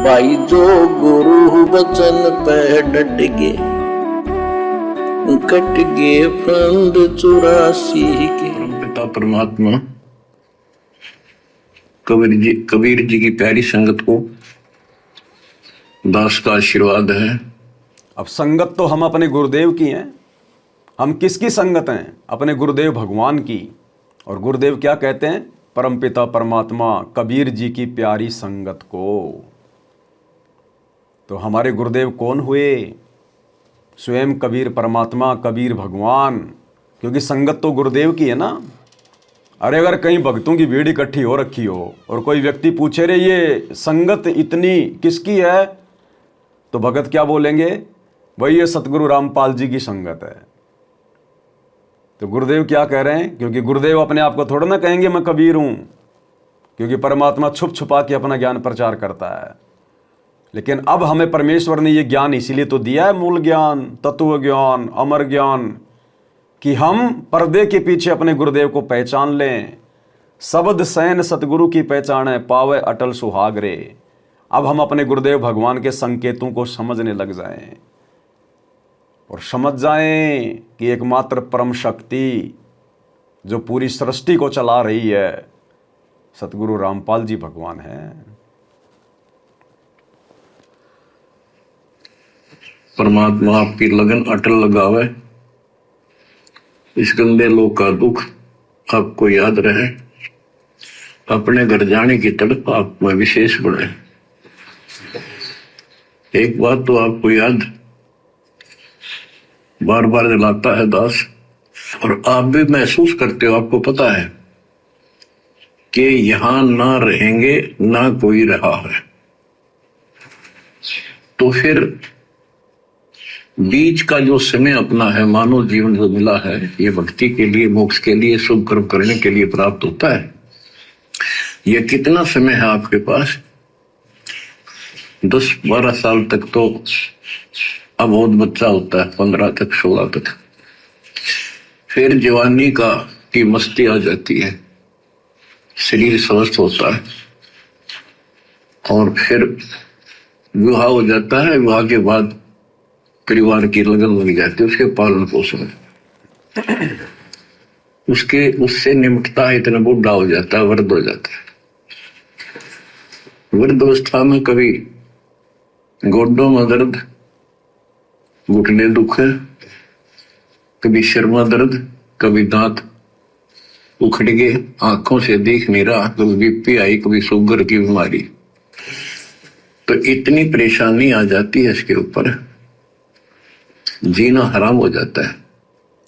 भाई जो गुरु वचन पे डट गए, कट गए फंद 84 के। पिता परमात्मा कबीर जी की प्यारी संगत को दास का आशीर्वाद है। अब संगत तो हम अपने गुरुदेव की हैं। हम किसकी संगत हैं? अपने गुरुदेव भगवान की। और गुरुदेव क्या कहते हैं? परमपिता परमात्मा कबीर जी की प्यारी संगत को। तो हमारे गुरुदेव कौन हुए? स्वयं कबीर परमात्मा, कबीर भगवान। क्योंकि संगत तो गुरुदेव की है ना। अरे अगर कहीं भक्तों की भीड़ इकट्ठी हो रखी हो और कोई व्यक्ति पूछे रे ये संगत इतनी किसकी है, तो भगत क्या बोलेंगे? भाई ये सतगुरु रामपाल जी की संगत है। तो गुरुदेव क्या कह रहे हैं? क्योंकि गुरुदेव अपने आप को थोड़ा ना कहेंगे मैं कबीर हूं, क्योंकि परमात्मा छुप छुपा के अपना ज्ञान प्रचार करता है। लेकिन अब हमें परमेश्वर ने ये ज्ञान इसीलिए तो दिया है, मूल ज्ञान, तत्व ज्ञान, अमर ज्ञान, कि हम पर्दे के पीछे अपने गुरुदेव को पहचान लें। शब्द सैन सतगुरु की पहचाने, पावे अटल सुहागरे। अब हम अपने गुरुदेव भगवान के संकेतों को समझने लग जाएं और समझ जाएं कि एकमात्र परम शक्ति जो पूरी सृष्टि को चला रही है, सतगुरु रामपाल जी भगवान हैं। परमात्मा आपकी लगन अटल लगावे, इस गंदे लोग का दुख आपको याद रहे, अपने घर जाने की तड़प आप में विशेष बढ़े। एक बात तो आपको याद बार बार दिलाता है दास, और आप भी महसूस करते हो, आपको पता है कि यहां ना रहेंगे ना कोई रहा है। तो फिर बीच का जो समय अपना है, मानव जीवन जो मिला है, ये भक्ति के लिए, मोक्ष के लिए, शुभ कर्म करने के लिए प्राप्त होता है। ये कितना समय है आपके पास? 10-12 साल तक तो अबोध बच्चा होता है, 15 तक, 16 तक। फिर जवानी की मस्ती आ जाती है, शरीर स्वस्थ होता है, और फिर विवाह हो जाता है। विवाह के बाद परिवार की लगन लग जाती है, उसके पालन पोषण, उससे निमटता है, इतना बुढ़ा हो जाता है, वृद्ध हो जाता है। वृद्धावस्था में कभी गोडों में दर्द, घुटने दुख, कभी शर्मा दर्द, कभी दांत उखड़ गए, आंखों से देख नहीं रहा, कभी बीपी आई, कभी शुगर की बीमारी। तो इतनी परेशानी आ जाती है, इसके ऊपर जीना हराम हो जाता है।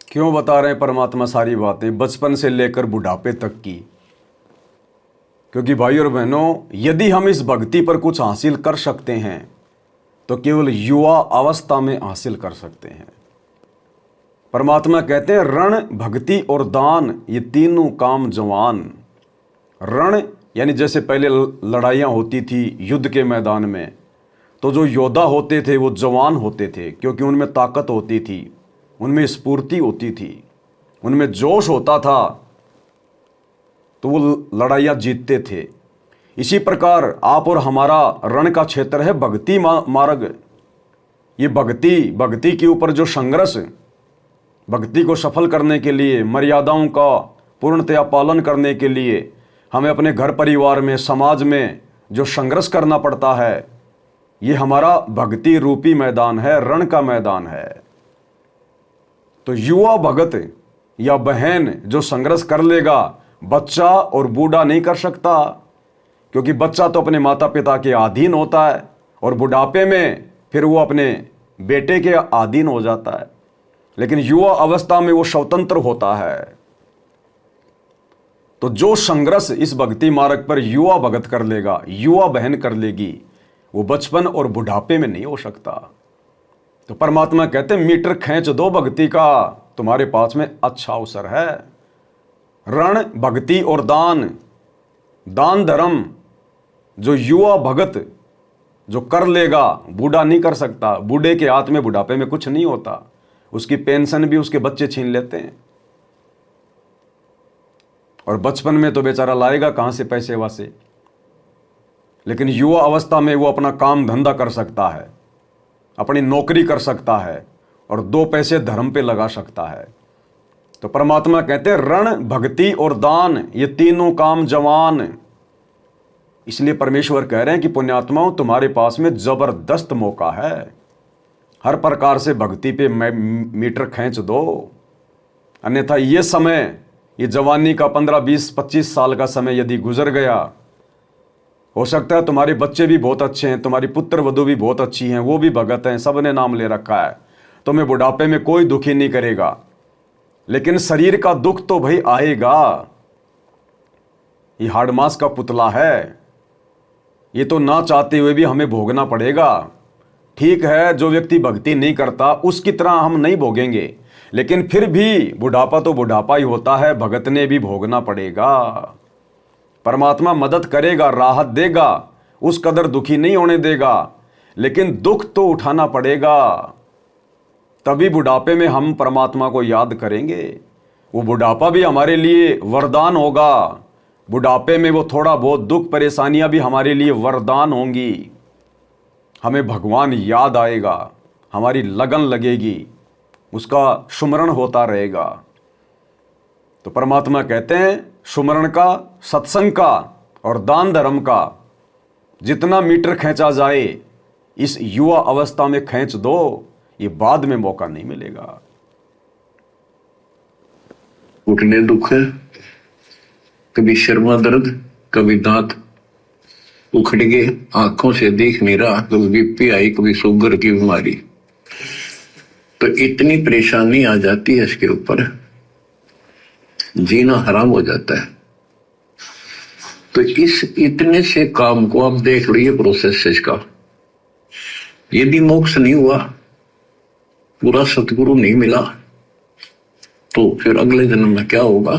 क्यों बता रहे हैं परमात्मा सारी बातें, बचपन से लेकर बुढ़ापे तक की? क्योंकि भाई और बहनों, यदि हम इस भक्ति पर कुछ हासिल कर सकते हैं तो केवल युवा अवस्था में हासिल कर सकते हैं। परमात्मा कहते हैं रण, भक्ति और दान, ये तीनों काम जवान। रण यानी जैसे पहले लड़ाइयाँ होती थी युद्ध के मैदान में, तो जो योद्धा होते थे वो जवान होते थे, क्योंकि उनमें ताकत होती थी, उनमें स्फूर्ति होती थी, उनमें जोश होता था, तो वो लड़ाइयाँ जीतते थे। इसी प्रकार आप और हमारा रण का क्षेत्र है भक्ति मार्ग। ये भक्ति के ऊपर जो संघर्ष, भक्ति को सफल करने के लिए, मर्यादाओं का पूर्णतया पालन करने के लिए हमें अपने घर परिवार में, समाज में जो संघर्ष करना पड़ता है, ये हमारा भक्ति रूपी मैदान है, रण का मैदान है। तो युवा भगत या बहन जो संघर्ष कर लेगा, बच्चा और बूढ़ा नहीं कर सकता, क्योंकि बच्चा तो अपने माता पिता के अधीन होता है और बुढ़ापे में फिर वो अपने बेटे के अधीन हो जाता है। लेकिन युवा अवस्था में वो स्वतंत्र होता है। तो जो संघर्ष इस भक्ति मार्ग पर युवा भगत कर लेगा, युवा बहन कर लेगी, वो बचपन और बुढ़ापे में नहीं हो सकता। तो परमात्मा कहते हैं मीटर खींच दो भक्ति का, तुम्हारे पास में अच्छा अवसर है। रण, भक्ति और दान, दान धर्म जो युवा भगत जो कर लेगा, बूढ़ा नहीं कर सकता। बूढ़े के हाथ में बुढ़ापे में कुछ नहीं होता, उसकी पेंशन भी उसके बच्चे छीन लेते हैं, और बचपन में तो बेचारा लाएगा कहां से पैसे वासे। लेकिन युवा अवस्था में वो अपना काम धंधा कर सकता है, अपनी नौकरी कर सकता है और 2 पैसे धर्म पे लगा सकता है। तो परमात्मा कहते हैं रण, भक्ति और दान, ये तीनों काम जवान। इसलिए परमेश्वर कह रहे हैं कि पुण्यात्माओं, तुम्हारे पास में जबरदस्त मौका है, हर प्रकार से भक्ति पे मीटर खींच दो। अन्यथा ये समय, ये जवानी का 15, 20, 25 साल का समय यदि गुजर गया, हो सकता है तुम्हारे बच्चे भी बहुत अच्छे हैं, तुम्हारी पुत्र वधू भी बहुत अच्छी हैं, वो भी भगत हैं, सब ने नाम ले रखा है, तुम्हें बुढ़ापे में कोई दुखी नहीं करेगा। लेकिन शरीर का दुख तो भाई आएगा। ये हाड़ मांस का पुतला है, ये तो ना चाहते हुए भी हमें भोगना पड़ेगा। ठीक है, जो व्यक्ति भक्ति नहीं करता उसकी तरह हम नहीं भोगेंगे, लेकिन फिर भी बुढ़ापा तो बुढ़ापा ही होता है, भगत ने भी भोगना पड़ेगा। परमात्मा मदद करेगा, राहत देगा, उस कदर दुखी नहीं होने देगा, लेकिन दुख तो उठाना पड़ेगा। तभी बुढ़ापे में हम परमात्मा को याद करेंगे। वो बुढ़ापा भी हमारे लिए वरदान होगा। बुढ़ापे में वो थोड़ा बहुत दुख परेशानियां भी हमारे लिए वरदान होंगी। हमें भगवान याद आएगा, हमारी लगन लगेगी, उसका सुमरण होता रहेगा। तो परमात्मा कहते हैं सुमरण का, सत्संग का और दान धर्म का जितना मीटर खींचा जाए इस युवा अवस्था में खींच दो, ये बाद में मौका नहीं मिलेगा। घुटने दुख है, कभी शर्मा दर्द, कभी दांत उखड़ गए, आंखों से देख नहीं रहा, कभी बीपी आई, कभी शुगर की बीमारी, तो इतनी परेशानी आ जाती है, इसके ऊपर जीना हराम हो जाता है। तो इस इतने से काम को आप देख लीजिए, प्रोसेस इसका, यदि मोक्ष नहीं हुआ, पूरा सतगुरु नहीं मिला, तो फिर अगले जन्म में क्या होगा?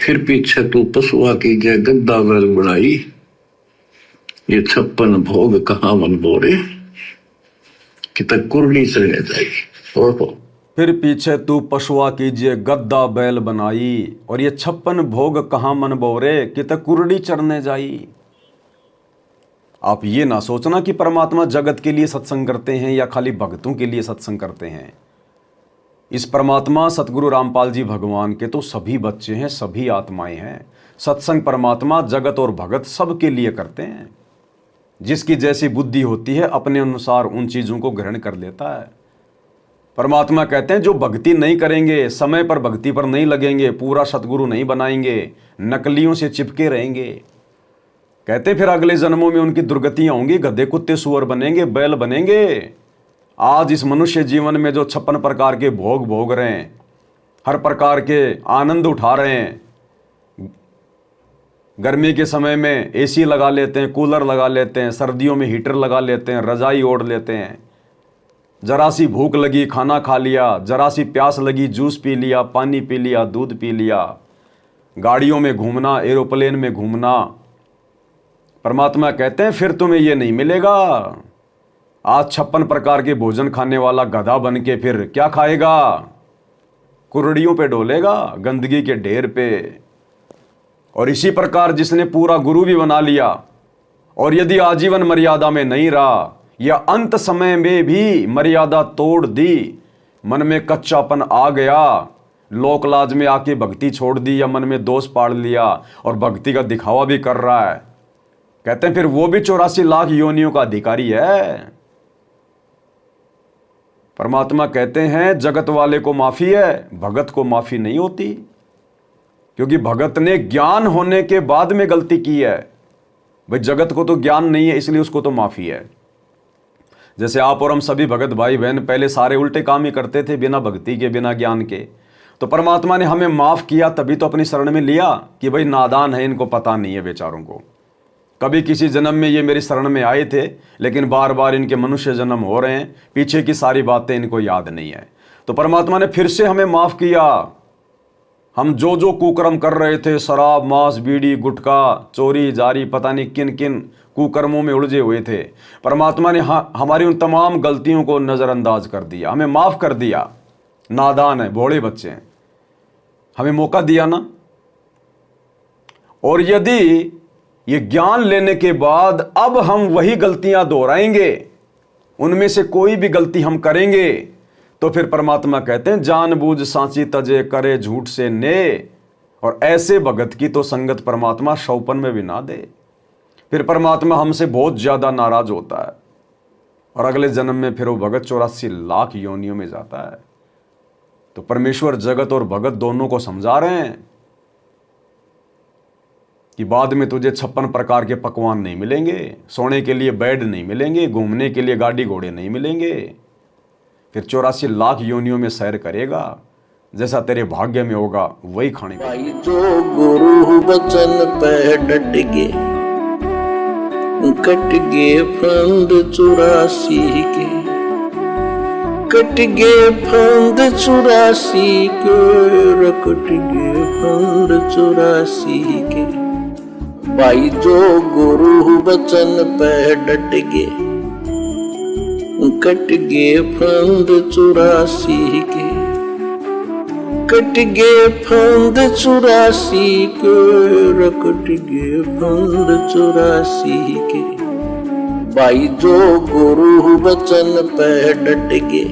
फिर पीछे तू पशुआ की जय गद्दा बैल बनाई, ये 56 भोग कहाँ मन बोरे, कि तक कुर्नी चढ़ने जाएगी। फिर पीछे तू पशुआ कीजिए गद्दा बैल बनाई, और ये 56 भोग कहाँ मन बोरे, कि तक कुर्नी चढ़ने जाई। आप ये ना सोचना कि परमात्मा जगत के लिए सत्संग करते हैं या खाली भक्तों के लिए सत्संग करते हैं। इस परमात्मा सतगुरु रामपाल जी भगवान के तो सभी बच्चे हैं, सभी आत्माएं हैं। सत्संग परमात्मा जगत और भगत सब के लिए करते हैं। जिसकी जैसी बुद्धि होती है अपने अनुसार उन चीज़ों को ग्रहण कर लेता है। परमात्मा कहते हैं जो भक्ति नहीं करेंगे, समय पर भक्ति पर नहीं लगेंगे, पूरा सतगुरु नहीं बनाएंगे, नकलियों से चिपके रहेंगे, कहते फिर अगले जन्मों में उनकी दुर्गतियां होंगी, गधे कुत्ते सुअर बनेंगे, बैल बनेंगे। आज इस मनुष्य जीवन में जो 56 प्रकार के भोग भोग रहे हैं, हर प्रकार के आनंद उठा रहे हैं, गर्मी के समय में एसी लगा लेते हैं, कूलर लगा लेते हैं, सर्दियों में हीटर लगा लेते हैं, रजाई ओढ़ लेते हैं, जरा सी भूख लगी खाना खा लिया, जरा सी प्यास लगी जूस पी लिया, पानी पी लिया, दूध पी लिया, गाड़ियों में घूमना, एरोप्लेन में घूमना। परमात्मा कहते हैं फिर तुम्हें ये नहीं मिलेगा। आज 56 प्रकार के भोजन खाने वाला गधा बन के फिर क्या खाएगा? कुर्डियों पे डोलेगा, गंदगी के ढेर पे। और इसी प्रकार जिसने पूरा गुरु भी बना लिया और यदि आजीवन मर्यादा में नहीं रहा या अंत समय में भी मर्यादा तोड़ दी, मन में कच्चापन आ गया, लोक लाज में आके भक्ति छोड़ दी या मन में दोष पाड़ लिया और भक्ति का दिखावा भी कर रहा है, कहते हैं फिर वो भी 84 लाख योनियों का अधिकारी है। परमात्मा कहते हैं जगत वाले को माफी है, भगत को माफी नहीं होती, क्योंकि भगत ने ज्ञान होने के बाद में गलती की है। भाई जगत को तो ज्ञान नहीं है इसलिए उसको तो माफी है। जैसे आप और हम सभी भगत भाई बहन पहले सारे उल्टे काम ही करते थे, बिना भक्ति के, बिना ज्ञान के। तो परमात्मा ने हमें माफ किया, तभी तो अपनी शरण में लिया कि भाई नादान है, इनको पता नहीं है बेचारों को। कभी किसी जन्म में ये मेरी शरण में आए थे, लेकिन बार बार इनके मनुष्य जन्म हो रहे हैं, पीछे की सारी बातें इनको याद नहीं है। तो परमात्मा ने फिर से हमें माफ किया। हम जो जो कुकर्म कर रहे थे, शराब, मांस, बीड़ी, गुटखा, चोरी, जारी, पता नहीं किन किन कुकर्मों में उलझे हुए थे, परमात्मा ने हमारी उन तमाम गलतियों को नज़रअंदाज कर दिया, हमें माफ़ कर दिया। नादान है, भोले बच्चे हैं, हमें मौका दिया ना। और यदि ये ज्ञान लेने के बाद अब हम वही गलतियां दोहराएंगे, उनमें से कोई भी गलती हम करेंगे, तो फिर परमात्मा कहते हैं जानबूझ सांची तजे करे झूठ से ने। और ऐसे भगत की तो संगत परमात्मा शौपन में भी ना दे। फिर परमात्मा हमसे बहुत ज्यादा नाराज होता है और अगले जन्म में फिर वो भगत 84 लाख योनियों में जाता है। तो परमेश्वर जगत और भगत दोनों को समझा रहे हैं कि बाद में तुझे 56 प्रकार के पकवान नहीं मिलेंगे, सोने के लिए बेड नहीं मिलेंगे, घूमने के लिए गाड़ी घोड़े नहीं मिलेंगे, फिर 84 लाख योनियों में सैर करेगा, जैसा तेरे भाग्य में होगा वही खाने का। भाई जो गुरु बचन पे डट गे, कट गे फंद 84 के, कट गे फंद 84 के, कट गे फंद 84 के। भाई जो गुरु बचन पे डट गे, कट गे फंद 84 के, कट गे फंद 84 के, कट गे फंद 84 के। भाई जो गुरु बचन पे डट गे,